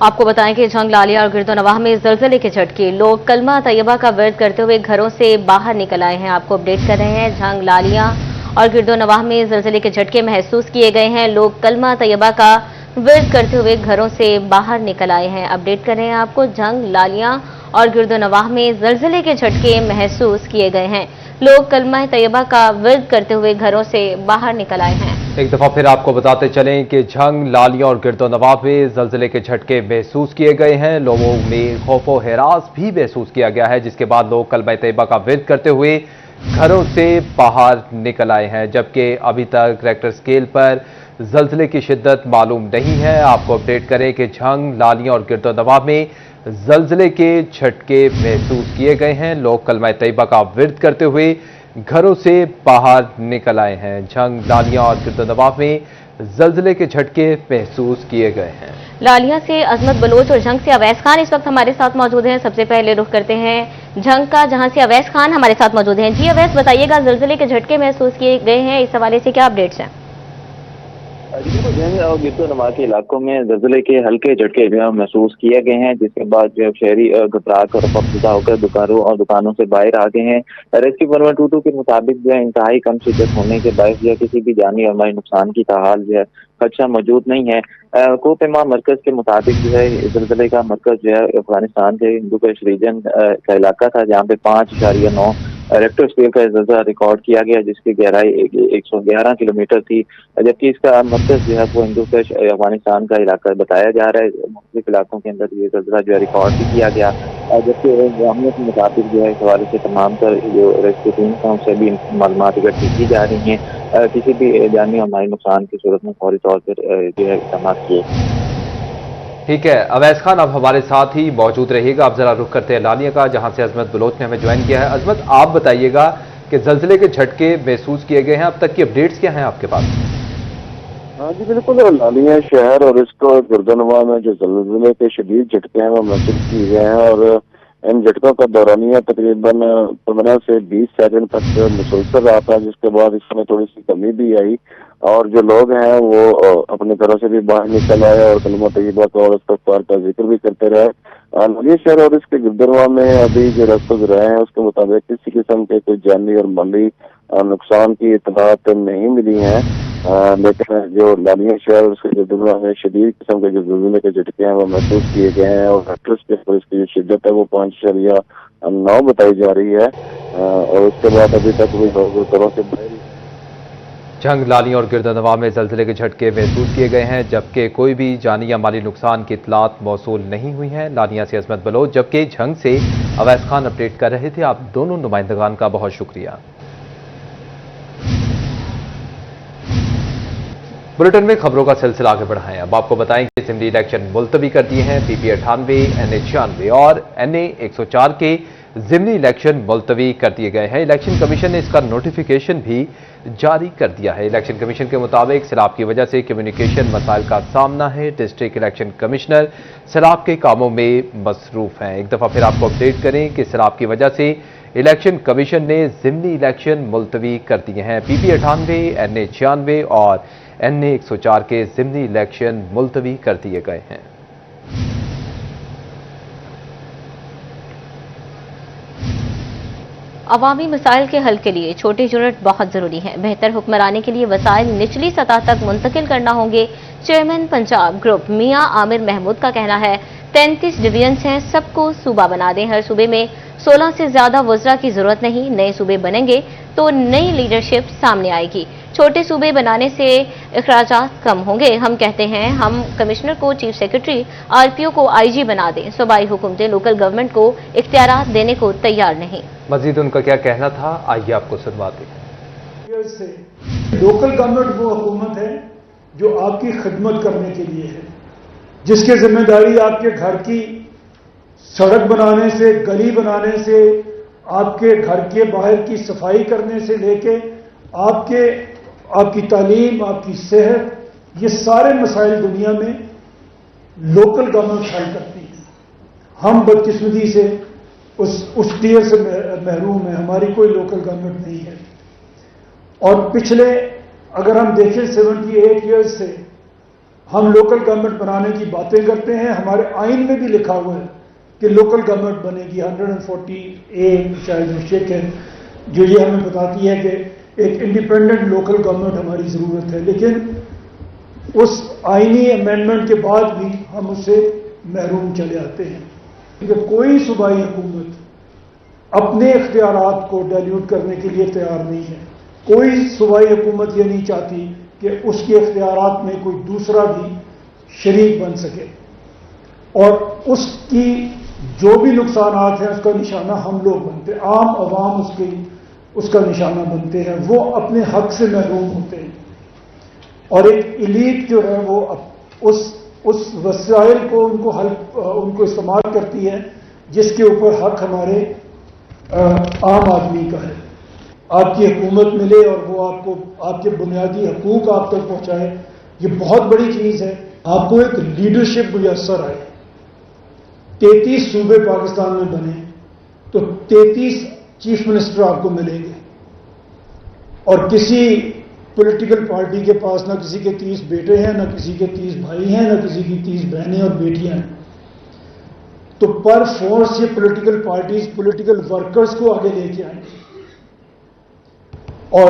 आपको बताएं कि झंग लालिया और गिरदोनवाह में जलजले के झटके, लोग कलमा तैयबा का विर्द करते हुए घरों से बाहर निकल आए हैं। आपको अपडेट कर रहे हैं, झंग लालिया और गिरदोनवाह में जलजले के झटके महसूस किए गए हैं। लोग कलमा तैयबा का विर्द करते हुए घरों से बाहर निकल आए हैं। अपडेट कर रहे हैं आपको, झंग लालिया और गिरदोनवाह में जलजले के झटके महसूस किए गए हैं। लोग कलमा तैयबा का विर्द करते हुए घरों से बाहर निकल आए हैं। एक दफा फिर आपको बताते चलें कि झंग लालिया और गिरदोनवाह में जलजले के झटके महसूस किए गए हैं। लोगों में खौफो हिरास भी महसूस किया गया है, जिसके बाद लोग कलमा तैयबा का विर्द करते हुए घरों से बाहर निकल आए हैं, जबकि अभी तक रेक्टर स्केल पर जलजले की शिद्दत मालूम नहीं है। आपको अपडेट करें कि झंग लालिया और गिरदोनवाह में जलजले के झटके महसूस किए गए हैं। लोग कलमा तैयबा का विर्द करते हुए घरों से बाहर निकल आए हैं। झंग लालिया और गिरदोनवाह में जलजले के झटके महसूस किए गए हैं। लालिया से अजमत बलोच और झंग से अवैस खान इस वक्त हमारे साथ मौजूद हैं। सबसे पहले रुख करते हैं झंग का, जहां से अवैस खान हमारे साथ मौजूद हैं। जी अवैस, बताइएगा, जलजले के झटके महसूस किए गए हैं, इस हवाले से क्या अपडेट्स हैं? झंग और गिरदोनवाह के इलाकों में जलजले के हल्के झटके जो है महसूस किए गए हैं, जिसके बाद जो शहरी घबरा कर खौफजदा होकर दुकानों से बाहर आ गए हैं। रेस्क्यू 112 के मुताबिक जो है इंतहाई कम शिद्दत होने के बायस जो है किसी भी जानी और माली नुकसान की ताहाल जो है खदशा मौजूद नहीं है। कोपेमा मरकज के मुताबिक जो है जलजले का मरकज जो है अफगानिस्तान के हिंदू कश रीजन का इलाका था, जहाँ पे 5.9 रेक्टर स्केल का जलज़ला रिकॉर्ड किया गया, जिसकी गहराई 111 किलोमीटर थी, जबकि इसका मरकज जो है वो हिंदू कश अफगानिस्तान का इलाका बताया जा रहा है। मुख्तलिफ इलाकों के अंदर ये जलज़ला जो है रिकॉर्ड भी किया गया, जबकि जामिया के मुताबिक जो है इस हवाले से तमाम तर जो रेस्क्यू टीम है उनसे भी मालूमात इकट्ठी की जा रही हैं। किसी भी जानी और माली नुकसान की सूरत में फौरी तौर पर जो है इक़दाम किए। ठीक है अवैस खान, आप हमारे साथ ही मौजूद रहिएगा। आप जरा रुख करते हैं लालिया का, जहां से अजमत बलोच ने हमें ज्वाइन किया है। अजमत, आप बताइएगा कि जलजले के झटके महसूस किए गए हैं, अब तक की अपडेट्स क्या हैं आपके पास? हाँ जी बिल्कुल, लालिया शहर और इसको गिरदोनवाह में जो जलजले के शदीद झटके हैं वो महसूस किए गए हैं, और इन झटकों का दौरानिया तकरीबन 15 से 20 सेकंड तक मुसलसल रहा था, जिसके बाद इसमें थोड़ी सी कमी भी आई और जो लोग हैं वो अपने घरों से भी बाहर निकल आए और कलमा तैयबा का और इस्तग़फ़ार का जिक्र भी करते रहे। लालिया शहर और इसके गिरदोनवाह में अभी जो रस्ते रहे हैं उसके मुताबिक किसी किस्म के कोई जानी और माली नुकसान की इत्तलात नहीं मिली है, लेकिन जो लालिया शहर और उसके गिरदोनवाह में शदीद किस्म के जो जलजले के झटके हैं वो महसूस किए गए हैं, और रेक्टर स्केल पर इसकी जो शिद्दत है वो 5.9 बताई जा रही है, और उसके बाद अभी तक भी लोग घरों से बाहर। झंग लालिया और गिरदोनवाह में जलजले के झटके महसूस किए गए हैं, जबकि कोई भी जानी या माली नुकसान की इत्तलात मौसूल नहीं हुई है। लालिया से अजमत बलोच, जबकि झंग से अवैस खान अपडेट कर रहे थे। आप दोनों नुमाइंदगान का बहुत शुक्रिया। बुलेटिन में खबरों का सिलसिला आगे बढ़ाएं। अब आपको बताएं कि असेंबली इलेक्शन मुलतवी कर दिए हैं। PP 98, NA 96 और NA 104 के ज़िमनी इलेक्शन मुलतवी कर दिए गए हैं। इलेक्शन कमीशन ने इसका नोटिफिकेशन भी जारी कर दिया है। इलेक्शन कमीशन के मुताबिक सैलाब की वजह से कम्युनिकेशन मसाइल का सामना है। डिस्ट्रिक्ट इलेक्शन कमिश्नर सैलाब के कामों में मसरूफ हैं। एक दफा फिर आपको अपडेट करें कि सैलाब की वजह से इलेक्शन कमीशन ने ज़िमनी इलेक्शन मुलतवी कर दिए हैं। PP 98, NA 96 और NA 104 के ज़िमनी इलेक्शन मुलतवी कर दिए गए हैं। अवामी मसाइल के हल के लिए छोटे यूनिट बहुत जरूरी हैं। बेहतर हुक्मरानी के लिए वसाइल निचली सतह तक मुंतकिल करना होंगे। चेयरमैन पंजाब ग्रुप मियां आमिर महमूद का कहना है, 33 डिवीजन्स हैं, सबको सूबा बना दें। हर सूबे में 16 से ज्यादा वज़रा की जरूरत नहीं। नए सूबे बनेंगे तो नई लीडरशिप सामने आएगी। छोटे सूबे बनाने से अखराजात कम होंगे। हम कहते हैं, हम कमिश्नर को चीफ सेक्रेटरी, RPO को IG बना दें। सूबाई हुकूमतें लोकल गवर्नमेंट को इख्तियारात देने को तैयार नहीं। मजीद उनका क्या कहना था, आइए आपको सुनवाते हैं। लोकल गवर्नमेंट वो हुकूमत है जो आपकी खिदमत करने के लिए है, जिसकी जिम्मेदारी आपके घर की सड़क बनाने से, गली बनाने से, आपके घर के बाहर की सफाई करने से लेके आपकी तालीम, आपकी सेहत, ये सारे मसाइल दुनिया में लोकल गवर्नमेंट हल करती है। हम बदकिस्मती से उस टीयर से महरूम है, हमारी कोई लोकल गवर्नमेंट नहीं है। और पिछले अगर हम देखें 78 ईयर्स से ہم لوکل گورنمنٹ بنانے کی باتیں کرتے ہیں، ہمارے آئین میں بھی لکھا ہوا ہے کہ لوکل گورنمنٹ بنے گی، 140A شاید مسٹیک ہے، جو یہ ہمیں بتاتی ہے کہ ایک انڈیپینڈنٹ لوکل گورنمنٹ ہماری ضرورت ہے، لیکن اس آئینی امینڈمنٹ کے بعد بھی ہم اس سے محروم چلے آتے ہیں، کیونکہ کوئی صوبائی حکومت اپنے اختیارات کو ڈائلیوٹ کرنے کے لیے تیار نہیں ہے، کوئی صوبائی حکومت یہ نہیں چاہتی کہ اس کے اختیارات میں کوئی دوسرا بھی شریک بن سکے، اور اس کی جو بھی نقصانات ہیں اس کا نشانہ ہم لوگ بنتے ہیں، عام عوام اس کا نشانہ بنتے ہیں، وہ اپنے حق سے محروم ہوتے ہیں، اور ایک ایلیٹ جو ہے وہ اس وسائل کو ان کو استعمال کرتی ہے جس کے اوپر حق ہمارے عام آدمی کا ہے۔ آپ کی حکومت ملے اور وہ آپ کے بنیادی حقوق آپ تک پہنچائے، یہ بہت بڑی چیز ہے۔ آپ کو ایک لیڈرشپ میسر آئے، 33 صوبے پاکستان میں بنے تو 33 چیف منسٹر آپ کو ملیں گے، اور کسی پولیٹیکل پارٹی کے پاس نہ کسی کے 30 بیٹے ہیں، نہ کسی کے 30 بھائی ہیں، نہ کسی کی 30 بہنیں اور بیٹیاں ہیں، تو پر فورس یہ پولیٹیکل پارٹیز پولیٹیکل ورکرز کو آگے لے کے آئیں گے، اور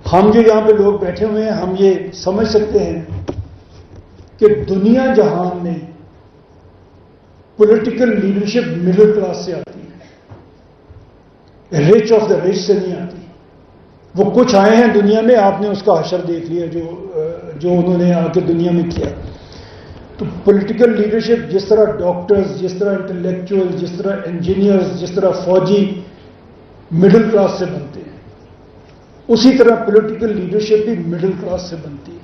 ہم جو یہاں پہ لوگ بیٹھے ہوئے ہیں ہم یہ سمجھ سکتے ہیں کہ دنیا جہان میں پولیٹیکل لیڈرشپ مڈل کلاس سے آتی ہے، رچ آف دا رچ سے نہیں آتی۔ وہ کچھ آئے ہیں دنیا میں، آپ نے اس کا حشر دیکھ لیا جو انہوں نے آ کے دنیا میں کیا۔ تو پولیٹیکل لیڈرشپ جس طرح ڈاکٹرز، جس طرح انٹلیکچوئل، جس طرح انجینئرز، جس طرح فوجی مڈل کلاس سے بنتے ہیں، اسی طرح پولیٹیکل لیڈرشپ بھی مڈل کلاس سے بنتی ہے۔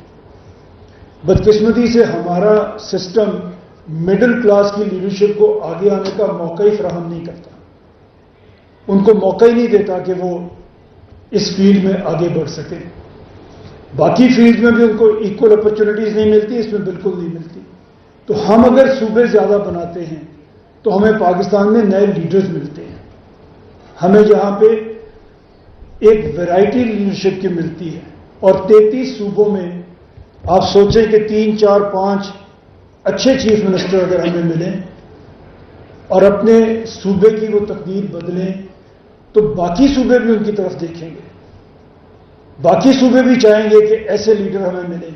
بدقسمتی سے ہمارا سسٹم مڈل کلاس کی لیڈرشپ کو آگے آنے کا موقع ہی فراہم نہیں کرتا، ان کو موقع ہی نہیں دیتا کہ وہ اس فیلڈ میں آگے بڑھ سکیں۔ باقی فیلڈ میں بھی ان کو ایکول اپرچونٹیز نہیں ملتی، اس میں بالکل نہیں ملتی۔ تو ہم اگر صوبے زیادہ بناتے ہیں تو ہمیں پاکستان میں نئے لیڈرز ملتے ہیں، ہمیں یہاں پہ ایک ویرائٹی لیڈرشپ کی ملتی ہے، اور 33 صوبوں میں آپ سوچیں کہ 3 4 5 اچھے چیف منسٹر اگر ہمیں ملیں اور اپنے صوبے کی وہ تقدیر بدلیں تو باقی صوبے بھی ان کی طرف دیکھیں گے، باقی صوبے بھی چاہیں گے کہ ایسے لیڈر ہمیں ملیں،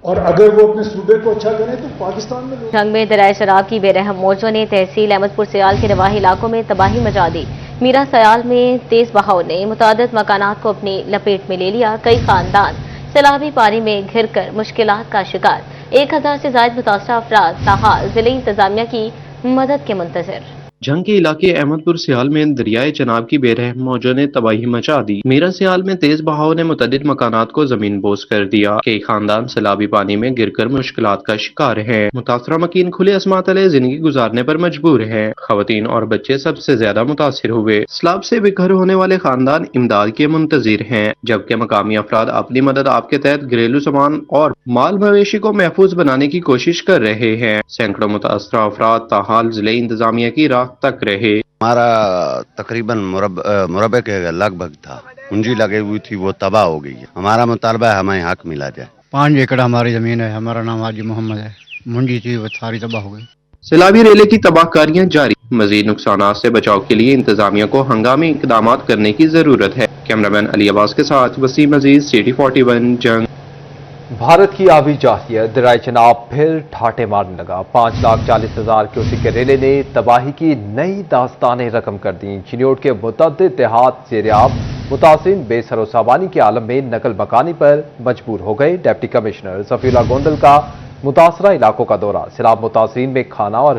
اور اگر وہ اپنے صوبے کو اچھا کریں تو پاکستان میں جنگ میں دریا شراب کی بے رحم موجوں نے تحصیل احمد پور سیال کے رواحی علاقوں میں تباہی مچا دی۔ میرا سیال میں تیز بہاؤ نے متعدد مکانات کو اپنی لپیٹ میں لے لیا، کئی خاندان سیلابی پانی میں گھر کر مشکلات کا شکار، 1000 سے زائد متاثرہ افراد تاحال ضلعی انتظامیہ کی مدد کے منتظر۔ جنگ کے علاقے احمد پور سیال میں دریائے چناب کی بے رحم موجوں نے تباہی مچا دی۔ میرا سیال میں تیز بہاؤ نے متعدد مکانات کو زمین بوس کر دیا، کئی خاندان سیلابی پانی میں گر کر مشکلات کا شکار ہیں، متاثرہ مکین کھلے آسمان تلے زندگی گزارنے پر مجبور ہیں، خواتین اور بچے سب سے زیادہ متاثر ہوئے۔ سیلاب سے بے گھر ہونے والے خاندان امداد کے منتظر ہیں، جبکہ مقامی افراد اپنی مدد آپ کے تحت گھریلو سامان اور مال مویشی کو محفوظ بنانے کی کوشش کر رہے ہیں۔ سینکڑوں متاثرہ افراد تاحال ضلعی انتظامیہ کی راہ تک رہے۔ ہمارا تقریباً مربع کے لگ بھگ تھا، پونجی لگی ہوئی تھی، وہ تباہ ہو گئی ہے۔ ہمارا مطالبہ ہے ہمیں حق ملا جائے۔ 5 ایکڑ ہماری زمین ہے، ہمارا نام حاجی محمد ہے، منڈی تھی وہ ساری تباہ ہو گئی۔ سیلابی ریلے کی تباہ کاریاں جاری، مزید نقصانات سے بچاؤ کے لیے انتظامیہ کو ہنگامی اقدامات کرنے کی ضرورت ہے۔ کیمرامین علی عباس کے ساتھ وسیم عزیز، سٹی 41 جنگ۔ بھارت کی آبی جارحیت دریائے چناب پھر ٹھاٹے مارنے لگا، 5,40,000 کیوسک کے ریلے نے تباہی کی نئی داستانیں رقم کر دیں۔ چنیوٹ کے متعدد دیہات زیر آب، متاثرین بے سر و سامانی کے عالم میں نقل مکانی پر مجبور ہو گئے۔ ڈپٹی کمشنر صفی اللہ گوندل کا متاثرہ علاقوں کا دورہ، سیلاب متاثرین میں کھانا اور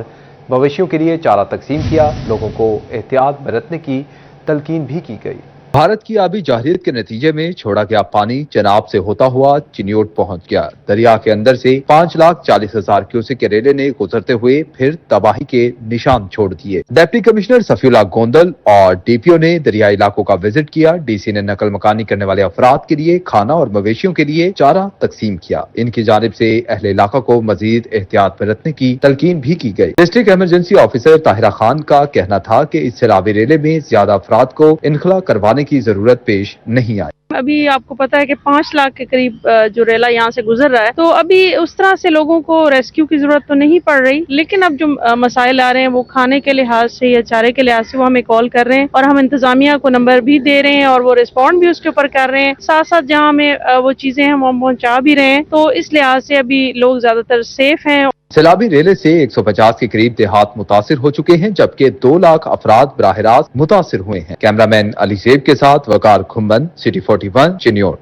مویشیوں کے لیے چارہ تقسیم کیا، لوگوں کو احتیاط برتنے کی تلقین بھی کی گئی۔ بھارت کی آبی جارحیت کے نتیجے میں چھوڑا گیا پانی چناب سے ہوتا ہوا چنیوٹ پہنچ گیا۔ دریا کے اندر سے 5,40,000 کیوسک کے ریلے نے گزرتے ہوئے پھر تباہی کے نشان چھوڑ دیے۔ ڈپٹی کمشنر صفی اللہ گوندل اور ڈی پی او نے دریائی علاقوں کا وزٹ کیا۔ ڈی سی نے نقل مکانی کرنے والے افراد کے لیے کھانا اور مویشیوں کے لیے چارہ تقسیم کیا۔ ان کی جانب سے اہل علاقہ کو مزید احتیاط برتنے کی تلقین بھی کی گئی۔ District emergency officer Tahira Khan کا کہنا تھا کہ اس سیلابی ریلے میں زیادہ افراد کو انخلا کروانے की जरूरत पेश नहीं आई। अभी आपको पता है कि 5 लाख के करीब जो रेला यहाँ से गुजर रहा है, तो अभी उस तरह से लोगों को रेस्क्यू की जरूरत तो नहीं पड़ रही, लेकिन अब जो मसाइल आ रहे हैं वो खाने के लिहाज से या चारे के लिहाज से वो हमें कॉल कर रहे हैं और हम इंतजामिया को नंबर भी दे रहे हैं और वो रिस्पॉन्ड भी उसके ऊपर कर रहे हैं। साथ साथ जहाँ हमें वो चीजें हैं वो हम पहुँचा भी रहे हैं, तो इस लिहाज से अभी लोग ज्यादातर सेफ हैं। सैलाबी रेले से 150 के करीब देहात मुतासिर हो चुके हैं, जबकि 2 लाख अफराद बराह रास्त मुतासिर हुए हैं। कैमरामैन अली जेब के साथ वकार खुम्बन, सिटी 41, चिन्योर।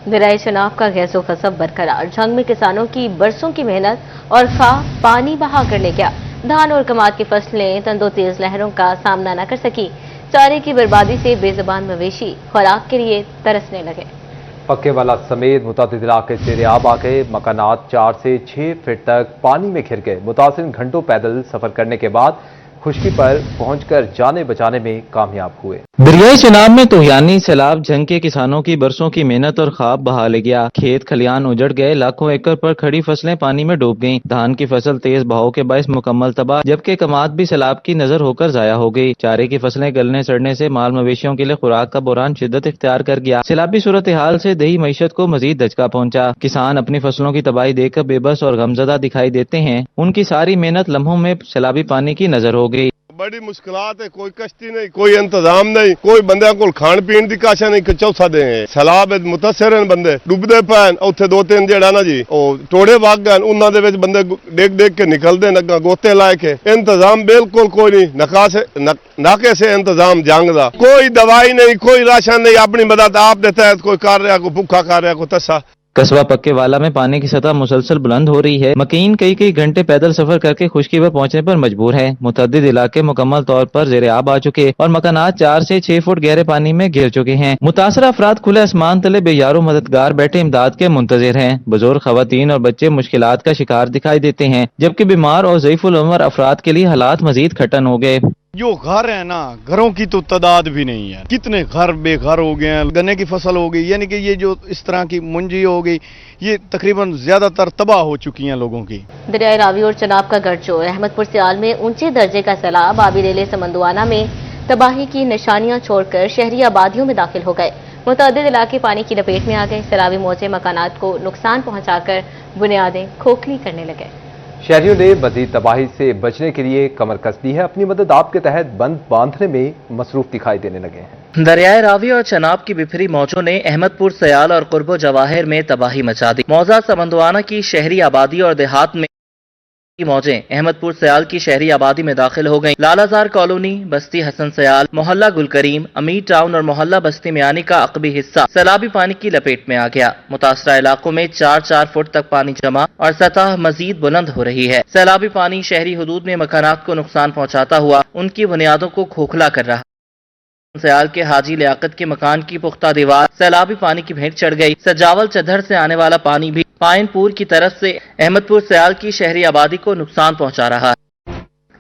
दरियाए चनाब का गैसो खसब बरकरार। जंग में किसानों की बरसों की मेहनत और खा पानी बहा कर ले गया। धान और कमाद की फसलें तंदो तेज लहरों का सामना न कर सकी। चारे की बर्बादी से बेजुबान मवेशी खुराक के लिए तरसने लगे। पक्के वाला समेत मुतादिद इलाके से आब आ गए। मकानात 4 से 6 फीट तक पानी में घिर गए। मुतासिर घंटों पैदल सफर करने के बाद खुश्की पर पहुंचकर जाने बचाने में कामयाब हुए। दरियाई चनाब में तूफानी सैलाब जंग के किसानों की बरसों की मेहनत और ख्वाब बहा ले गया। खेत खलियान उजड़ गए, लाखों एकड़ पर खड़ी फसलें पानी में डूब गईं। धान की फसल तेज बहाव के बायस मुकम्मल तबाह, जबकि कमाद भी सैलाब की नजर होकर जाया हो गई। चारे की फसलें गलने सड़ने से माल मवेशियों के लिए खुराक का बुरान शिद्दत इख्तियार कर गया। सैलाबी सूरत हाल से देही मईशत को मजीद दचका पहुंचा। किसान अपनी फसलों की तबाही देखकर बेबस और गमजदा दिखाई देते हैं। उनकी सारी मेहनत लम्हों में सैलाबी पानी की नजर हो गई। बड़ी मुश्किलात है, कोई कश्ती नहीं, कोई इंतजाम नहीं, कोई बंदे को खान पीन की काशा नहीं कि चौथा दे सैलाब मुतासिर हैं बंदे डुबदे पैन उत्थे 2-3 जेड़ा ना जी टोड़े वाग गए उन्हां दे विच बंदे देख देख के निकलदे न गोते लाए के इंतजाम बिल्कुल कोई नहीं। नाके से इंतजाम जंग दा कोई दवाई नहीं, कोई राशन नहीं, अपनी मदद आप देता है, कोई कर रहा, कोई भूखा कर रहा, कोई तस्सा। कस्बा पक्के वाला में पानी की सतह मुसलसल बुलंद हो रही है। मकीन कई घंटे पैदल सफर करके खुश्की पर पहुंचने पर मजबूर है। मुतअद्दिद इलाके मुकम्मल तौर पर ज़ेरे आब आ चुके और मकानात 4 से 6 फुट गहरे पानी में घिर चुके हैं। मुतासर अफराद खुले आसमान तले बेयारो मददगार बैठे इमदाद के मुंतजिर हैं। बुजुर्ग, खवातीन और बच्चे मुश्किलात का शिकार दिखाई देते हैं, जबकि बीमार और ज़ईफुल उम्र अफराद के लिए हालात मजीद खटन हो गए। जो घर है ना, घरों की तो तादाद भी नहीं है। कितने घर बेघर हो गए हैं। गन्ने की फसल हो गई, यानी कि ये जो इस तरह की मुंजी हो गई, ये तकरीबन ज्यादातर तबाह हो चुकी हैं लोगों की। दरियाए रावी और चनाब का गढ़चोर। अहमदपुर सियाल में ऊंचे दर्जे का सैलाब आबी रेले समंदवाना में तबाही की निशानियां छोड़कर शहरी आबादियों में दाखिल हो गए। मुतअद्दिद इलाके पानी की लपेट में आ गए। सैलाबी मौजे मकानात को नुकसान पहुंचाकर बुनियादें खोखली करने लगे। शहरियों ने मजीद तबाही से बचने के लिए कमर कस दी है। अपनी मदद आपके तहत बंद बांधने में मसरूफ दिखाई देने लगे हैं। दरियाए रावी और चनाब की बिफरी मौजों ने अहमदपुर सयाल और कुर्बो जवाहिर में तबाही मचा दी। मौजा समंदवाना की शहरी आबादी और देहात में की मौजें अहमदपुर सयाल की शहरी आबादी में दाखिल हो गईं। लालाजार कॉलोनी, बस्ती हसन सयाल, मोहल्ला गुलकरीम, अमीर टाउन और मोहल्ला बस्ती मियानी का अकबी हिस्सा सैलाबी पानी की लपेट में आ गया। मुतासरा इलाकों में 4-4 फुट तक पानी जमा और सतह मजीद बुलंद हो रही है। सैलाबी पानी शहरी हुदूद में मकानात को नुकसान पहुंचाता हुआ उनकी बुनियादों को खोखला कर रहा। सयाल के हाजी लियाकत के मकान की पुख्ता दीवार सैलाबी पानी की भेंट चढ़ गई। सजावल चदर से आने वाला पानी भी पाइनपुर की तरफ से अहमदपुर सयाल की शहरी आबादी को नुकसान पहुंचा रहा है।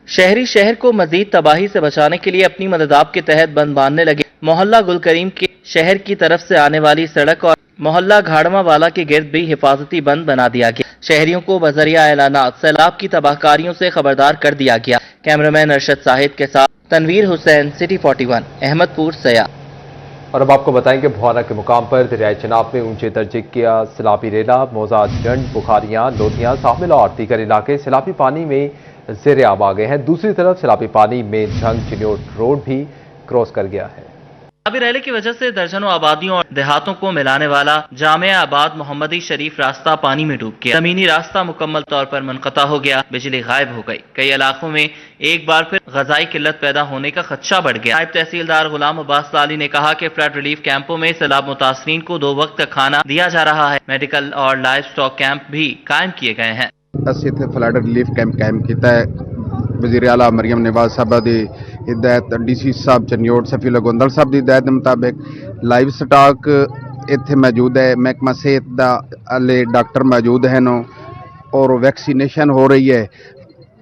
शहरी शहर को मजीद तबाही से बचाने के लिए अपनी मदद आप के तहत बंद बांधने लगे। मोहल्ला गुलकरीम के शहर की तरफ से आने वाली सड़क और मोहल्ला घाड़मा वाला के गिर्द भी हिफाजती बंद बना दिया गया। शहरियों को बजरिया ऐलानात सैलाब की तबाहकारियों से खबरदार कर दिया गया। कैमरामैन अरशद साहिद के साथ तनवीर हुसैन, सिटी 41, अहमदपुर सया। और अब आपको बताएं कि भुआना के मुकाम पर दरियाए चनाब में ऊंचे दर्जे का सैलाबी रेला, मौजा, जंड, बुखारियां, लोधियां, साहमिल और दीगर इलाके सैलाबी पानी में ज़ेरे आब आ गए हैं। दूसरी तरफ सैलाबी पानी में झंग चिन्योट रोड भी क्रॉस कर गया है। सैलाबी रेले की वजह से दर्जनों आबादियों और देहातों को मिलाने वाला जामिया आबाद मोहम्मदी शरीफ रास्ता पानी में डूब गया। जमीनी रास्ता मुकम्मल तौर पर मुनक़ता हो गया। बिजली गायब हो गई। कई इलाकों में एक बार फिर ग़ज़ाई किल्लत पैदा होने का खदशा बढ़ गया। नायब तहसीलदार गुलाम अब्बास लाली ने कहा कि फ्लड रिलीफ कैंपों में सैलाब मुतासरीन को 2 वक्त का खाना दिया जा रहा है। मेडिकल और लाइव स्टॉक कैंप भी कायम किए गए हैं। ਅਸੀਂ ਇੱਥੇ ਫਲੱਡ ਰਿਲੀਫ ਕੈਂਪ ਕਾਇਮ ਕੀਤਾ ਹੈ। ਵਜ਼ੀਰ ਆਲਾ ਮਰੀਮ ਨਵਾਜ਼ ਸਾਹਿਬਾ ਦੀ ਹਿਦਾਇਤ, ਡੀਸੀ ਸਾਹਿਬ ਚਰਨਿਓਟ ਸਫੀਉल्ला ਗੋਂਦਲ ਸਾਹਿਬ ਦੀ ਹਿਦਾਇਤ ਦੇ ਮੁਤਾਬਿਕ ਲਾਈਵ ਸਟਾਕ ਇੱਥੇ ਮੌਜੂਦ ਹੈ। ਮਹਿਕਮਾ ਸਿਹਤ ਦਾ ਵਾਲੇ ਡਾਕਟਰ ਮੌਜੂਦ ਹਨ ਔਰ ਵੈਕਸੀਨੇਸ਼ਨ ਹੋ ਰਹੀ ਹੈ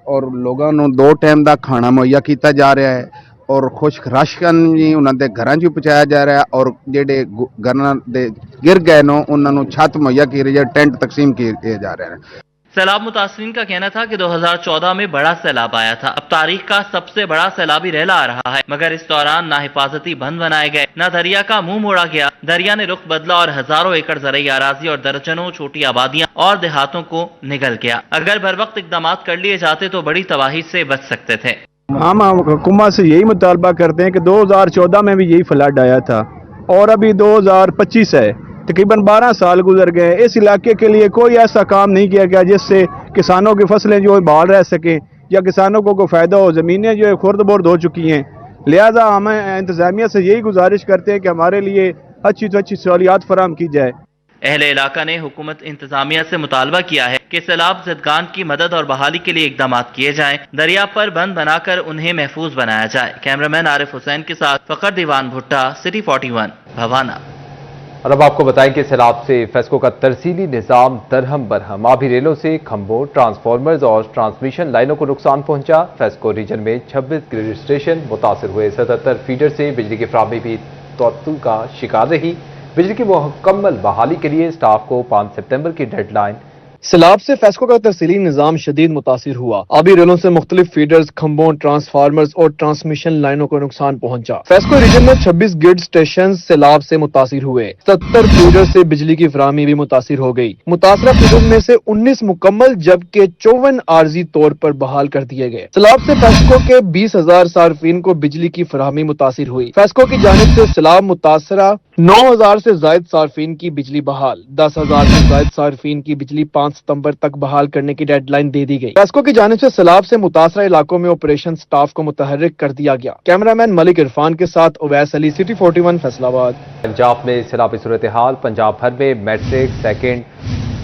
ਔਰ ਲੋਕਾਂ ਨੂੰ 2 ਟਾਈਮ ਦਾ ਖਾਣਾ ਮੁਹੱਈਆ ਕੀਤਾ ਜਾ ਰਿਹਾ ਹੈ ਔਰ ਖੁਸ਼ਕ ਰਾਸ਼ਨ ਵੀ ਉਹਨਾਂ ਦੇ ਘਰਾਂ 'ਚ ਪਹੁੰਚਾਇਆ ਜਾ ਰਿਹਾ ਔਰ ਜਿਹੜੇ ਘਰਾਂ ਦੇ ਗਿਰ ਗਏ ਨੇ ਉਹਨਾਂ ਨੂੰ ਛੱਤ ਮੁਹੱਈਆ ਕੀਤੀ ਰਹੀ ਹੈ, ਟੈਂਟ ਤਕਸੀਮ ਕੀਤੇ ਜਾ ਰਹੇ ਨੇ। सैलाब मुतासरीन का कहना था कि 2014 में बड़ा सैलाब आया था। अब तारीख का सबसे बड़ा सैलाबी रेला आ रहा है, मगर इस दौरान ना हिफाजती बंद बनाए गए, ना दरिया का मुंह मोड़ा गया। दरिया ने रुख बदला और हजारों एकड़ ज़रई अराजी और दर्जनों छोटी आबादियां और देहातों को निगल गया। अगर बर वक्त इकदाम कर लिए जाते तो बड़ी तबाही से बच सकते थे। हम हुकूमत से यही मुतालबा करते हैं कि 2014 में भी यही फ्लड आया था और अभी 2025 है, तकरीबन 12 साल गुजर गए। इस इलाके के लिए कोई ऐसा काम नहीं किया गया जिससे किसानों की फसलें जो है बहाल रह सकें या किसानों को कोई फ़ायदा हो। ज़मीनें जो है खुर्द बुर्द हो चुकी हैं। लिहाजा हम इंतज़ामिया से यही गुजारिश करते हैं कि हमारे लिए अच्छी से अच्छी सहूलियात फराहम की जाए। अहले इलाका ने हुकूमत इंतजामिया से मुतालबा किया है कि सैलाब ज़दगान की मदद और बहाली के लिए इकदाम किए जाएं। दरिया पर बंद बनाकर उन्हें महफूज बनाया जाए। कैमरामैन आरिफ हुसैन के साथ फखर दीवान भुट्टा, सिटी 41, भवाना। और अब आपको बताएं कि सैलाब से फेस्को का तरसीली निज़ाम दरहम बरहम। आबी रेलों से खंभों, ट्रांसफार्मर्स और ट्रांसमिशन लाइनों को नुकसान पहुंचा। फेस्को रीजन में 26 ग्रिड स्टेशन मुतासर हुए। 77 फीडर से बिजली की फराहमी भी तअत्तुल का शिकार रही। बिजली की मुकम्मल बहाली के लिए स्टाफ को 5 सितंबर की डेडलाइन। सैलाब से फेस्को का तरसीली निज़ाम शदीद मुतासिर हुआ। आबी रेलों से मुख्तलिफ फीडर्स, खंभों, ट्रांसफार्मर्स और ट्रांसमिशन लाइनों को नुकसान पहुंचा। फेस्को रीजन में 26 ग्रिड स्टेशन सैलाब से मुतासिर हुए। 70 फीडर से बिजली की फराहमी भी मुतासिर हो गई। मुतासरा फीडर में से 19 मुकम्मल जबकि 54 आर्जी तौर पर बहाल कर दिए गए। सैलाब से फेस्को के 20,000 सार्फिन को बिजली की फराहमी मुतासिर हुई। फेस्को की जानिब से सैलाब मुतासरा 9,000 से जायद सार्फिन की बिजली बहाल, 10,000 से जायद सार्फिन की बिजली 5 सितंबर तक बहाल करने की डेडलाइन दे दी गई। फेस्को की जानिब से सैलाब से मुतासरा इलाकों में ऑपरेशन स्टाफ को मुतहर्रिक कर दिया गया। कैमरामैन मलिक इरफान के साथ उवैस अली, सिटी 41, फैसलाबाद। पंजाब में सैलाबी सूरत हाल। पंजाब भर में मैट्रिक, सेकेंड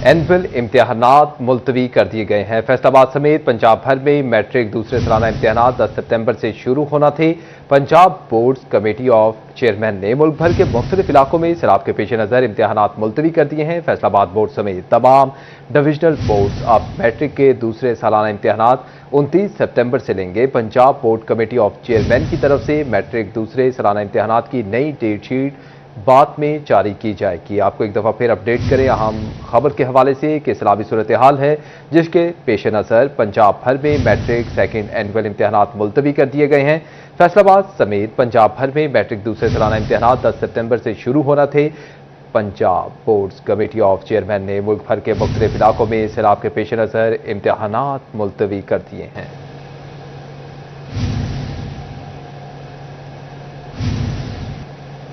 एनुअल इम्तिहानात मुलतवी कर दिए गए हैं। फैसलाबाद समेत पंजाब भर में मैट्रिक दूसरे सालाना इम्तिहानात 10 सितंबर से शुरू होना थे। Punjab boards committee of chairman ने मुल्क भर के मुख्तलिफ इलाकों में सैलाब के पेश नज़र इम्तिहानात मुलतवी कर दिए हैं। फैसलाबाद बोर्ड समेत तमाम डिविजनल बोर्ड्स अब मैट्रिक के दूसरे सालाना इम्तिहानात 29 सितंबर से लेंगे। Punjab board committee of chairman की तरफ से मैट्रिक दूसरे सालाना इम्तिहानात की नई डेट शीट बाद में जारी की जाएगी। आपको एक दफ़ा फिर अपडेट करें अहम खबर के हवाले से कि सैलाबी सूरत हाल है, जिसके पेश नज़र पंजाब भर में मैट्रिक, सेकेंड एनुअल इम्तिहानात मुलतवी कर दिए गए हैं। फैसलाबाद समेत पंजाब भर में मैट्रिक दूसरे सालाना इम्तिहानात 10 सितंबर से शुरू होना थे। Punjab boards committee of chairman ने मुल्क भर के मुख्तलिफ इलाकों में सैलाब के पेश नज़र इम्तिहानात मुलतवी कर दिए हैं।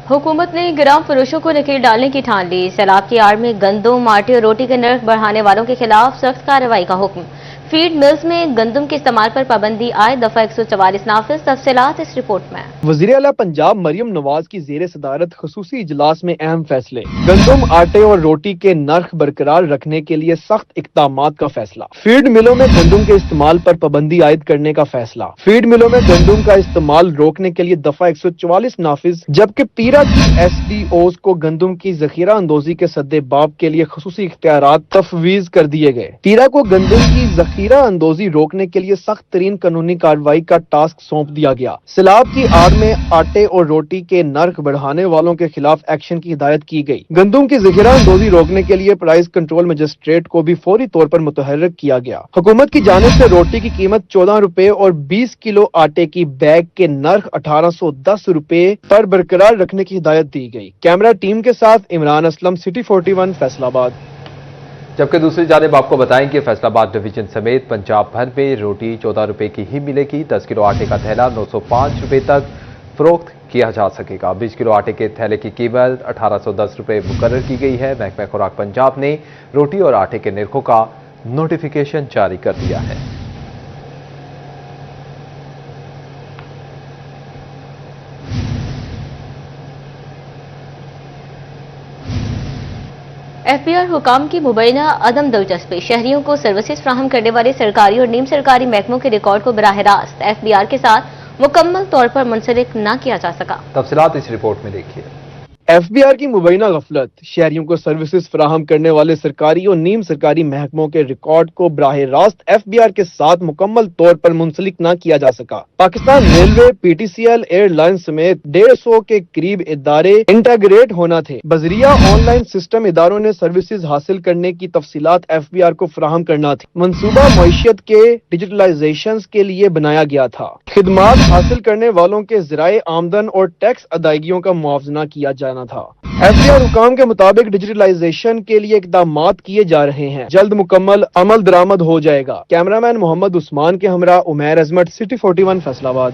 हुकूमत ने ग्राम फरोशों को नकेल डालने की ठान ली। सैलाब की आड़ में गंदम, आटे और रोटी के नर्ख बढ़ाने वालों के खिलाफ सख्त कार्रवाई का हुक्म। फीड मिल्स में गंदम के इस्तेमाल पर पाबंदी आए, दफा 144 नाफिज। तफसीलात इस रिपोर्ट में। वज़ीर आला पंजाब मरियम नवाज की ज़ेर सदारत खसूसी इजलास में अहम फैसले। गंदम, आटे और रोटी के नर्ख बरकरार रखने के लिए सख्त इक़दामात का फैसला। फीड मिलों में गंदम के इस्तेमाल पर पाबंदी आयद करने का फैसला। फीड मिलों में गंदम का इस्तेमाल रोकने के लिए दफा 144 नाफिज, जबकि पीरा की SDOs को गंदम की जखीरा अंदोजी के सद्दे बाब के लिए खसूसी इख्तियारात तफवीज कर दिए गए। पीरा को गंदम की जखीरा अंदोजी रोकने के लिए सख्त तरीन कानूनी कार्रवाई का टास्क सौंप दिया गया। सैलाब की आड़ में आटे और रोटी के नर्ख बढ़ाने वालों के खिलाफ एक्शन की हिदायत की गई। गंदम की जखीरा अंदोजी रोकने के लिए प्राइस कंट्रोल मजिस्ट्रेट को भी फौरी तौर पर मुतहर्रिक किया गया। हुकूमत की जानिब से रोटी की कीमत 14 रुपए और 20 किलो आटे की बैग के नर्ख 1810 रुपए पर बरकरार रखने की हिदायत दी गई। कैमरा टीम के साथ इमरान असलम, सिटी 41, फैसलाबाद। जबकि दूसरी जानिब आपको बताएं कि फैसलाबाद डिवीजन समेत पंजाब भर में रोटी 14 रुपए की ही मिलेगी। 10 किलो आटे का थैला 905 रुपए तक फरोख्त किया जा सकेगा। 20 किलो आटे के थैले की कीमत 1810 रुपए मुकर्रर की गई है। महकमा खुराक पंजाब ने रोटी और आटे के निर्खों का नोटिफिकेशन जारी कर दिया है। FBR हुकाम की मुबैना अदम दिलचस्पी। शहरियों को सर्विसेज फ्राहम करने वाले सरकारी और नीम सरकारी महकमों के रिकॉर्ड को बराह रास्त FBR के साथ मुकम्मल तौर पर मुंसलिक न किया जा सका। तफसीलात इस रिपोर्ट में देखिए। FBR की मुबैना गफलत शहरियों को सर्विसेज फराहम करने वाले सरकारी और नीम सरकारी महकमों के रिकॉर्ड को बराह रास्त FBR के साथ मुकम्मल तौर पर मुंसलिक न किया जा सका। पाकिस्तान रेलवे, PTCL, एयरलाइन समेत 150 के करीब इदारे इंटीग्रेट होना थे। बजरिया ऑनलाइन सिस्टम इदारों ने सर्विसेज हासिल करने की तफसीलात FBR को फराहम करना थी। मंसूबा मईशत के डिजिटलाइजेशन के लिए बनाया गया था। खिदमात हासिल करने वालों के ज़राए आमदन और टैक्स अदायगियों का मुआवजना किया जाना था। FBR हुकाम के मुताबिक डिजिटलाइजेशन के लिए इक़दामात किए जा रहे हैं, जल्द मुकम्मल अमल दरामद हो जाएगा। कैमरामैन मोहम्मद उस्मान के हमरा उमैर अजमत, सिटी 41 फैसलाबाद।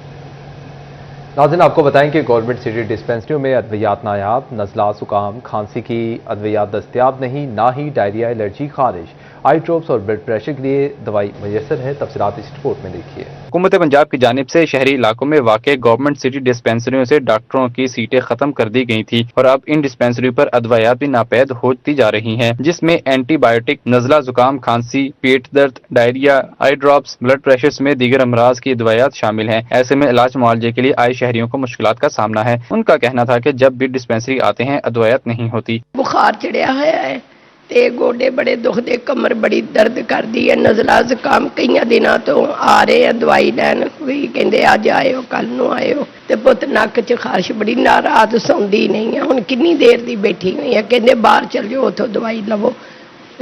नाज़रीन, आपको बताएं कि गवर्नमेंट सिटी डिस्पेंसरियों में अद्वियात नायाब, नज़ला, जुकाम, खांसी की अद्वियात दस्तियाब नहीं, ना ही डायरिया, एलर्जी, खारिश, आई ड्रॉप्स और ब्लड प्रेशर के लिए दवाई मैसर है। तफसीलात इस रिपोर्ट में देखिए। हुकूमत पंजाब की जानिब से शहरी इलाकों में वाक़ गवर्नमेंट सिटी डिस्पेंसरियों से डॉक्टरों की सीटें खत्म कर दी गई थी और अब इन डिस्पेंसरियों पर अदवायात भी नापैद होती जा रही हैं, जिसमें एंटीबायोटिक, नज़ला, जुकाम, खांसी, पेट दर्द, diarrhoea, eye drops, blood pressure समेत दीगर अमराज की अदवायात शामिल हैं। ऐसे में इलाज मुआलजे के लिए आए शहरियों को मुश्किलात का सामना है। उनका कहना था कि जब भी डिस्पेंसरी आते हैं अदवायात नहीं होती। बुखार चढ़िया है ते गोडे बड़े दुखते, कमर बड़ी दर्द करती है, नज़ला जुकाम कई दिनों तो आ रहे हैं दवाई लैन, कोई कहते अज आयो कल नूं आयो, ते पुत नक च खारिश बड़ी, ना रात सौंदी नहीं है। हुण किन्नी देर दी बैठी हुई है, कहते बाहर चल जाओ उथों दवाई लवो,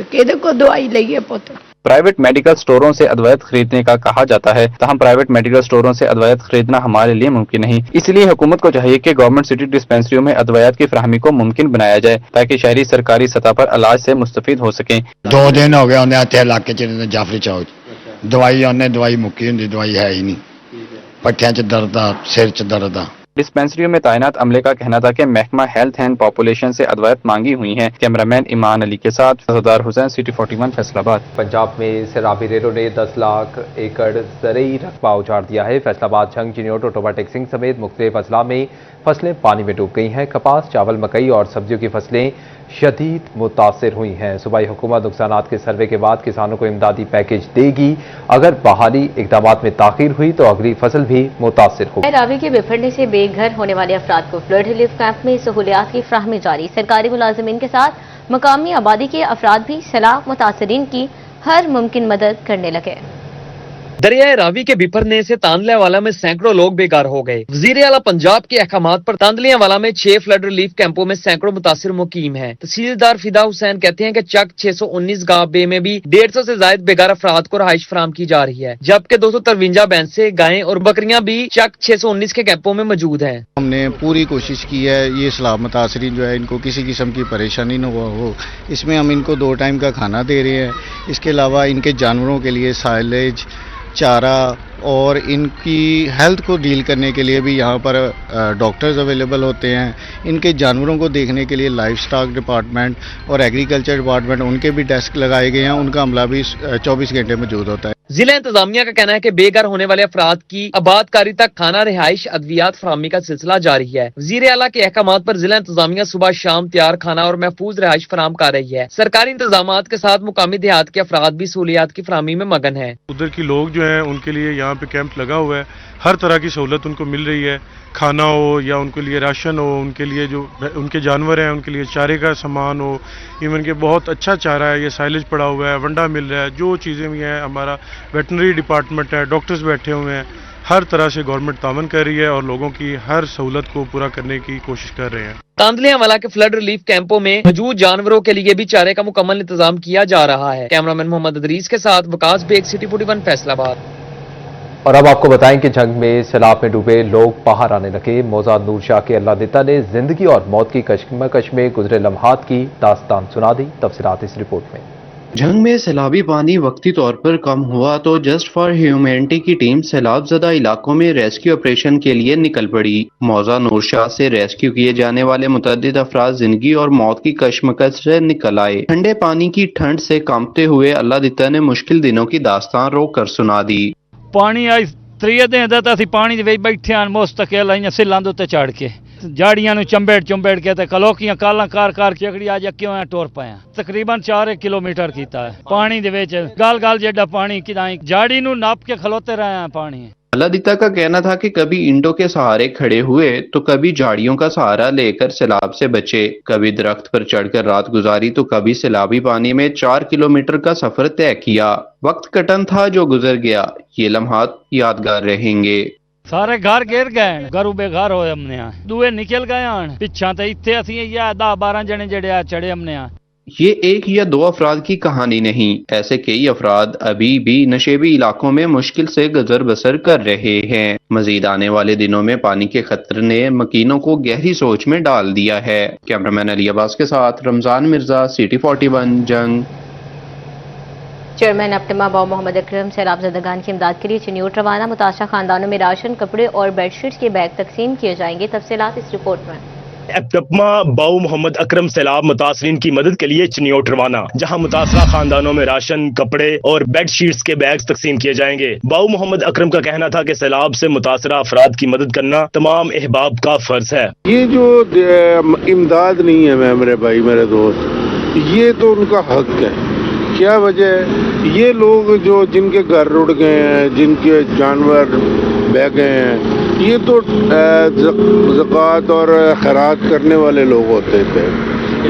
किहदे को दवाई लईए पुत। प्राइवेट मेडिकल स्टोरों से अदवायत खरीदने का कहा जाता है, तहम प्राइवेट मेडिकल स्टोरों से अदवायत खरीदना हमारे लिए मुमकिन नहीं। इसलिए हुकूमत को चाहिए कि गवर्नमेंट सिटी डिस्पेंसरियों में अदवायत की फराहमी को मुमकिन बनाया जाए ताकि शहरी सरकारी सतह पर इलाज से मुस्तफीद हो सकें। 2 दिन हो गए उन्हें इत्थे इलाके च जाफरी चौक दवाई उन्हें दवाई मुक्की हुंदी, दवाई है ही नहीं, पट्ठियां च दर्द आ, सिर च दर्द आ। डिस्पेंसरियों में तैनात अमले का कहना था कि महकमा हेल्थ एंड पॉपुलेशन से अदवायत मांगी हुई हैं। कैमरामैन ईमान अली के साथ सरदार हुसैन, सिटी 41 फैसलाबाद। पंजाब में सैलाबी रेलों ने 10 लाख एकड़ ज़रई रकबा उजाड़ दिया है। फैसलाबाद, झंग, चिन्योट और टोबा टेक्सिंग समेत मुख्तलिफ अजला में फसलें पानी में डूब गई हैं। कपास, चावल, मकई और सब्जियों की फसलें शदीद मुतासिर हुई हैं। सूबाई हुकूमत नुकसानात के सर्वे के बाद किसानों को इमदादी पैकेज देगी। अगर बहाली इकदामात में ताखीर हुई तो अगली फसल भी मुतासिर होगी। रावी के बिफरने से बेघर होने वाले अफराद को फ्लड रिलीफ कैंप में सहूलियात की फ्राहमी जारी। सरकारी मुलाजिमीन के साथ मकामी आबादी के अफराद भी सलाह मुतासरीन की हर मुमकिन मदद करने लगे। दरियाए रावी के बिफरने से तांदलियावाला में सैकड़ों लोग बेघर हो गए। वजीर आला पंजाब के अहकामात पर तांदलियावाला में 6 फ्लड रिलीफ कैंपों में सैकड़ों मुतासिर मुकीम हैं। तहसीलदार फिदा हुसैन कहते हैं कि चक 619 गांव बे में भी 150 से ज्यादा बेघर अफराद को रहाइश फराम की जा रही है, जबकि 253 भैंसे, गायें और बकरियां भी चक 619 के कैंपों में मौजूद हैं। हमने पूरी कोशिश की है ये सलाह मुतासरीन जो है इनको किसी किस्म की परेशानी न हो, इसमें हम इनको 2 टाइम का खाना दे रहे हैं। इसके अलावा इनके जानवरों के लिए साइलेज, चारा और इनकी हेल्थ को डील करने के लिए भी यहाँ पर डॉक्टर्स अवेलेबल होते हैं। इनके जानवरों को देखने के लिए लाइफ स्टॉक डिपार्टमेंट और एग्रीकल्चर डिपार्टमेंट उनके भी डेस्क लगाए गए हैं, उनका अमला भी 24 घंटे मौजूद होता है। जिला इंतजामिया का कहना है कि बेघर होने वाले अफराद की आबादकारी तक खाना, रिहाइश, अद्वियात फराहमी का सिलसिला जारी है। वजीर आला के अहकामात पर जिला इंतजामिया सुबह शाम तैयार खाना और महफूज रिहाइश फराहम कर रही है। सरकारी इंतजामात के साथ मुकामी देहात के अफराद भी सहूलियात की फराहमी में मगन है। उधर की लोग जो है उनके लिए यहाँ पे कैंप लगा हुआ है, हर तरह की सहूलत उनको मिल रही है, खाना हो या उनके लिए राशन हो, उनके लिए जो उनके जानवर हैं उनके लिए चारे का सामान हो, इवन के बहुत अच्छा चारा है, ये साइलेज पड़ा हुआ है, वंडा मिल रहा है, जो चीज़ें भी हैं, हमारा वेटनरी डिपार्टमेंट है, डॉक्टर्स बैठे हुए हैं, हर तरह से गवर्नमेंट तामन कर रही है और लोगों की हर सहूलत को पूरा करने की कोशिश कर रहे हैं। तांदलियावाला के फ्लड रिलीफ कैंपों में मौजूद जानवरों के लिए भी चारे का मुकम्मल इंतजाम किया जा रहा है। कैमरामैन मोहम्मद अदरीस के साथ वकास बेग, सिटी 41 फैसलाबाद। और अब आपको बताएं कि जंग में सैलाब में डूबे लोग बाहर आने लगे। मौजा नूर शाह के अल्लाह दिता ने जिंदगी और मौत की कशमकश में गुजरे लम्हात की दास्तान सुना दी। तफसीलात इस रिपोर्ट में। जंग में सैलाबी पानी वक्ती तौर पर कम हुआ तो जस्ट फॉर ह्यूमैनिटी की टीम सैलाब ज़दा इलाकों में रेस्क्यू ऑपरेशन के लिए निकल पड़ी। मौजा नूर शाह से रेस्क्यू किए जाने वाले मुतअद्दिद अफराद जिंदगी और मौत की कशमकश से निकल आए। ठंडे पानी की ठंड से कांपते हुए अल्लाह दिता ने मुश्किल दिनों की दास्तान रोक कर सुना दी। पानी आई 3 दिन ਦਾ ਤਾਂ ਅਸੀਂ ਪਾਣੀ ਦੇ ਵਿੱਚ ਬੈਠੇ ਆਂ ਮੁਸਤਕਿਲ ਆਈਆਂ ਸਿੱਲਾਂ ਦੇ ਉੱਤੇ ਚੜ ਕੇ ਜਾੜੀਆਂ ਨੂੰ ਚੰਬੇੜ ਕੇ ਤੇ ਕਲੋਕੀਆਂ ਕਾਲਾਂ ਕਾਰ ਚਕੜੀ ਆ ਜਾ ਕਿਉਂ ਟੁਰ ਪਏ ਤਕਰੀਬਨ 4 ਕਿਲੋਮੀਟਰ ਕੀਤਾ ਹੈ ਪਾਣੀ ਦੇ ਵਿੱਚ ਗਲ ਜਿਹੜਾ ਪਾਣੀ ਕਿਦਾਂ ਜਾੜੀ ਨੂੰ ਨਾਪ ਕੇ ਖਲੋਤੇ ਰਹੇ ਆ ਪਾਣੀ अलादीता का कहना था कि कभी ईंटों के सहारे खड़े हुए तो कभी झाड़ियों का सहारा लेकर सैलाब से बचे, कभी दरख्त पर चढ़कर रात गुजारी तो कभी सैलाबी पानी में 4 किलोमीटर का सफर तय किया। वक्त कटन था जो गुजर गया, ये लम्हात यादगार रहेंगे। सारे घर गिर गए, घरों बेघर होए हमने, दूए निकल गए पिछा तो इतने असी 10-12 जने जड़े चढ़े हमने। ये एक या दो अफराद की कहानी नहीं, ऐसे कई अफराद अभी भी नशेबी इलाकों में मुश्किल से गुजर बसर कर रहे हैं। मजीद आने वाले दिनों में पानी के खतरे ने मकीनों को गहरी सोच में डाल दिया है। कैमरामैन अली अब्बास के साथ रमजान मिर्जा, सिटी 41 जंग। चेयरमैन अपटमा बाऊ मोहम्मद अकरम सैलाब ज़दगान की इमदाद के लिए चिन्योट रवाना। मुतासरा खानदानों में राशन, कपड़े और बेडशीट्स के बैग तकसीम किए जाएंगे। तफसीलात इस रिपोर्ट में। अपटमा बाऊ मोहम्मद अकरम सैलाब मुतासरीन की मदद के लिए चिन्योट रवाना, जहां मुतासरा खानदानों में राशन, कपड़े और बेड शीट्स के बैग तकसीम किए जाएंगे। बाऊ मोहम्मद अकरम का कहना था कि सैलाब से मुतासरा अफराद की मदद करना तमाम अहबाब का फर्ज है। ये जो इमदाद नहीं है मेरे भाई, मेरे दोस्त, ये तो उनका हक है। क्या वजह है? ये लोग जो जिनके घर रुड़ गए हैं, जिनके जानवर बह गए हैं, ये तो ज़कात और खैरात करने वाले लोग होते थे,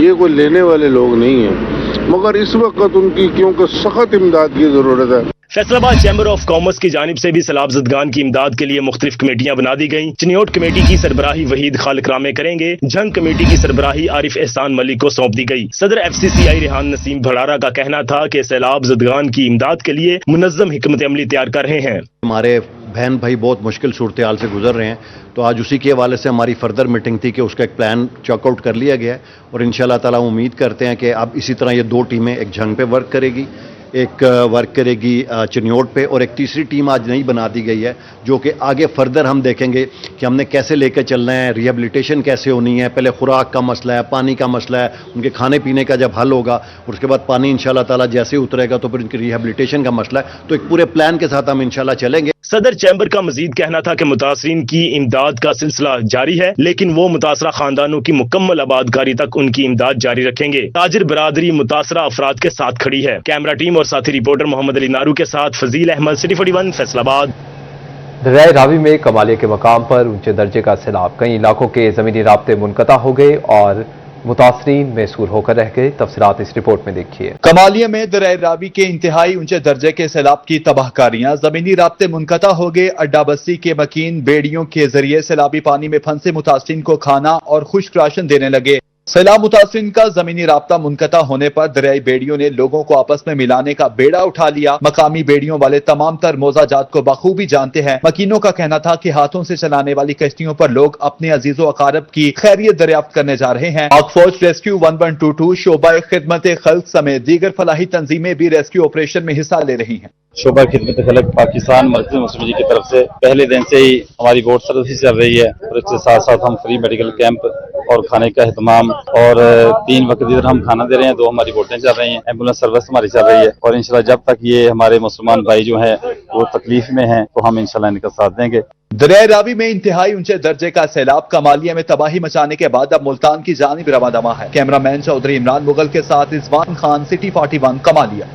ये कोई लेने वाले लोग नहीं हैं। मगर इस वक्त उनकी क्योंकि सख्त इमदाद की ज़रूरत है। फैसलाबाद चैम्बर ऑफ कॉमर्स की जानिब से भी सैलाब ज़दगान की इमदाद के लिए मुख्तलिफ कमेटियां बना दी गई। चिन्योट कमेटी की सरबराही वहीद खालिक रामे करेंगे। झंग कमेटी की सरबराही आरिफ एहसान मलिक को सौंप दी गई। सदर FCCI रेहान नसीम भड़ारा का कहना था कि सैलाब ज़दगान की इमदाद के लिए मुनज़्ज़म हिकमत अमली तैयार कर रहे हैं। हमारे बहन भाई बहुत मुश्किल सूरत हाल से गुजर रहे हैं, तो आज उसी के हवाले से हमारी फर्दर मीटिंग थी कि उसका एक प्लान चेकआउट कर लिया गया है और इंशाल्लाह ताला उम्मीद करते हैं कि अब इसी तरह ये 2 टीमें, एक झंग पे वर्क करेगी, एक वर्क करेगी चिन्योट पे, और एक तीसरी टीम आज नई बना दी गई है जो कि आगे फर्दर हम देखेंगे कि हमने कैसे लेकर चलना है, रिहेबिलिटेशन कैसे होनी है। पहले खुराक का मसला है, पानी का मसला है, उनके खाने पीने का जब हल होगा और उसके बाद पानी इंशाल्लाह ताला जैसे उतरेगा तो फिर उनकी रिहेबिलिटेशन का मसला है। तो एक पूरे प्लान के साथ हम इंशाल्लाह चलेंगे। सदर चैम्बर का मजीद कहना था कि मुतासरीन की इमदाद का सिलसिला जारी है, लेकिन वो मुतासरा खानदानों की मुकम्मल आबादकारी तक उनकी इमदाद जारी रखेंगे। ताजिर बरादरी मुतासरा अफराद के साथ खड़ी है। कैमरा टीम और साथी रिपोर्टर मोहम्मद अली नारू के साथ फजील अहमद, सिटी 41 फैसलाबाद। दरियाए रावी में कमालिया के मकाम पर ऊंचे दर्जे का सैलाब, कई इलाकों के जमीनी राब्ते मुनक़ता हो गए और मुतासरीन मैसूर होकर रह गए। तफसीलात इस रिपोर्ट में देखिए। कमालिया में दरियाए रावी के इंतहाई ऊंचे दर्जे के सैलाब की तबाहकारियां, जमीनी राब्ते मुनक़ता हो गए। अड्डा बस्ती के मकीन बेड़ियों के जरिए सैलाबी पानी में फंसे मुतासरीन को खाना और खुश्क राशन देने लगे। सैलाब मुतासरीन का जमीनी राब्ता मुनक़ता होने पर दरियाई बेड़ियों ने लोगों को आपस में मिलाने का बेड़ा उठा लिया। मकामी बेड़ियों वाले तमाम तर मोजाजात को बखूबी जानते हैं। मकीनों का कहना था कि हाथों से चलाने वाली कश्तियों पर लोग अपने अजीजों अकारब की खैरियत दरियाफ्त करने जा रहे हैं। आगफौज रेस्क्यू 1122, शोबा खिदमत खल्क समेत दीगर फलाही तंजीमें भी रेस्क्यू ऑपरेशन में हिस्सा ले रही हैं। शोबा खिदमत खल्क पाकिस्तान मरकज़ मुस्लिम लीग की तरफ से पहले दिन से ही हमारी बोट सर्विस चल रही है और इसके साथ साथ हम फ्री मेडिकल कैंप और खाने का एहतमाम और 3 वक्त इधर हम खाना दे रहे हैं। 2 हमारी बोटें चल रही हैं, एम्बुलेंस सर्विस हमारी चल रही है और इंशाल्लाह जब तक ये हमारे मुसलमान भाई जो हैं वो तकलीफ में हैं तो हम इंशाल्लाह इनका साथ देंगे। दरियाए रावी में इंतहाई ऊंचे दर्जे का सैलाब कमालिया में तबाही मचाने के बाद अब मुल्तान की जानिब रवा दवा है। कैमरामैन चौधरी इमरान मुगल के साथ रिजवान खान, सिटी 41 कमालिया।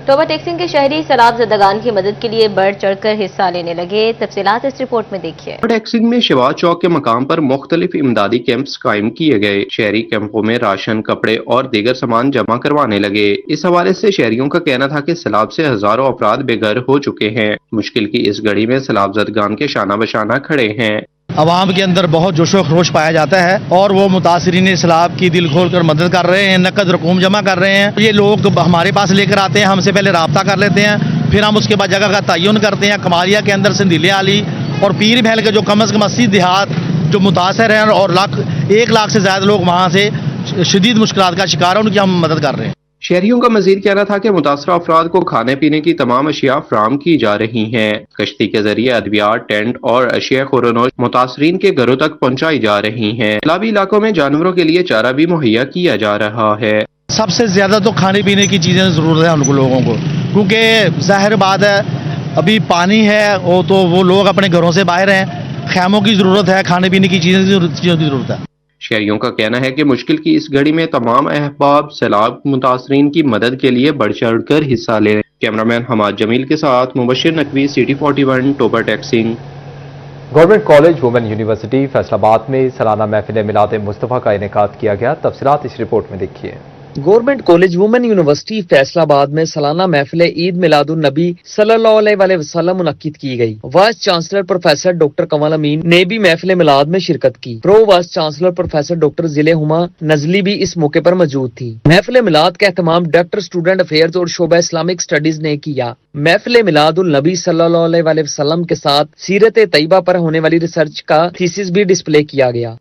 टोबा टेक्सिंग के शहरी सैलाब ज़दगान की मदद के लिए बढ़ चढ़कर हिस्सा लेने लगे। तफसीलात इस रिपोर्ट में देखिए। टेक्सिंग में शिवा चौक के मकाम पर मुख्तलिफ इमदादी कैंप्स कायम किए गए। शहरी कैंपों में राशन, कपड़े और दीगर सामान जमा करवाने लगे। इस हवाले से शहरियों का कहना था कि सैलाब से हजारों अफराद बेघर हो चुके हैं। मुश्किल की इस घड़ी में सैलाब ज़दगान के शाना बशाना खड़े हैं। अवाम के अंदर बहुत जोशो खरोश पाया जाता है और वो मुतासरीन सैलाब की दिल खोल कर मदद कर रहे हैं, नकद रकूम जमा कर रहे हैं। ये लोग हमारे पास लेकर आते हैं, हमसे पहले राब्ता कर लेते हैं, फिर हम उसके बाद जगह का तयन करते हैं। कमालिया के अंदर सिंधीले आली और पीर महल के जो कम अज़ कम 80 देहात जो मुतासर हैं और 1 लाख से ज़्यादा लोग वहाँ से शदीद मुश्किलात का शिकार है, उनकी हम मदद कर रहे हैं। शहरियों का मजीद कहना था कि मुतासरा अफराद को खाने पीने की तमाम अशिया फराम की जा रही हैं। कश्ती के जरिए अद्वियात, टेंट और अशिया खुरनोश मुतासरीन के घरों तक पहुँचाई जा रही हैं। सैलाबी इलाकों में जानवरों के लिए चारा भी मुहैया किया जा रहा है। सबसे ज्यादा तो खाने पीने की चीजें जरूरत है उनको लोगों को, क्योंकि जाहिर बात है अभी पानी है वो तो वो लोग अपने घरों से बाहर हैं, खैमों की जरूरत है, खाने पीने की चीजों की जरूरत है। शहरियों का कहना है कि मुश्किल की इस घड़ी में तमाम अहबाब सैलाब मुतासरीन की मदद के लिए बढ़ चढ़ कर हिस्सा ले रहे हैं। कैमरामैन हमाद जमील के साथ Mubashir Naqvi, city 41, टोबर taxing. Government college women university Faisalabad में सालाना महफिल मिलाद मुस्तफ़ा का इनेकाद किया गया। तफसीलात इस रिपोर्ट में देखिए। Government college women university Faisalabad में सालाना महफिल ईद मिलादुन नबी सल्लल्लाहु अलैहि वसल्लम मुनक्किद की गई। वाइस चांसलर प्रोफेसर डॉक्टर कमल अमीन ने भी महफिल मिलाद में शिरकत की। Pro vice chancellor professor doctor जिले हुमा नजली भी इस मौके पर मौजूद थी। महफिल मिलाद का एहतमाम डायरेक्टर स्टूडेंट अफेयर्स और शोबा इस्लामिक स्टडीज ने किया। महफिल मिलादुल नबी सल्लल्लाहु अलैहि वसल्लम के साथ सीरत तैयबा पर होने वाली रिसर्च का थीसिस भी डिस्प्ले किया गया।